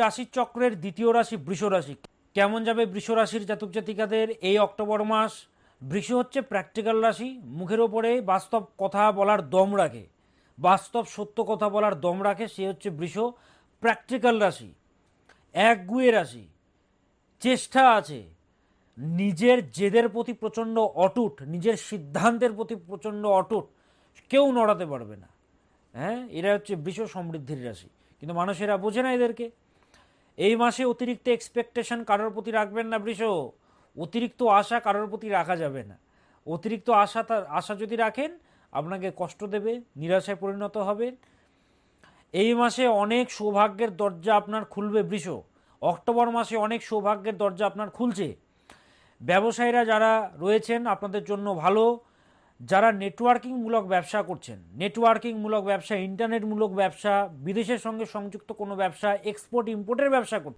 রাশির চক্রের দ্বিতীয় রাশি বৃষ রাশি। কেমন যাবে বৃষ রাশির জাতক জাতিকাদের এই অক্টোবর মাস? বৃষ হচ্ছে প্র্যাকটিক্যাল রাশি, মুখের ওপরে বাস্তব কথা বলার দম রাখে, বাস্তব সত্য কথা বলার দম রাখে, সে হচ্ছে বৃষ। প্র্যাকটিক্যাল রাশি, একগুয়ে রাশি, চেষ্টা আছে, নিজের জেদের প্রতি প্রচণ্ড অটুট, নিজের সিদ্ধান্তের প্রতি প্রচণ্ড অটুট, কেউ নড়াতে পারবে না। হ্যাঁ, এরা হচ্ছে বৃষ সমৃদ্ধির রাশি, কিন্তু মানুষেরা বোঝে না এদেরকে। এই মাসে অতিরিক্ত এক্সপেকটেশন কারোর প্রতি রাখবেন না বৃষ। অতিরিক্ত আশা কারোর প্রতি রাখা যাবে না। অতিরিক্ত আশা যদি রাখেন আপনাকে কষ্ট দেবে, নিরাশায় পরিণত হবেন। এই মাসে অনেক সৌভাগ্যের দরজা আপনার খুলবে বৃষ। অক্টোবর মাসে অনেক সৌভাগ্যের দরজা আপনার খুলছে। ব্যবসায়ীরা যারা রয়েছেন আপনাদের জন্য ভালো। যারা নেটওয়ার্কিংমূলক ব্যবসা করছেন, নেটওয়ার্কিংমূলক ব্যবসা, ইন্টারনেটমূলক ব্যবসা, বিদেশের সঙ্গে সংযুক্ত কোনো ব্যবসা, এক্সপোর্ট ইম্পোর্টের ব্যবসা করছেন,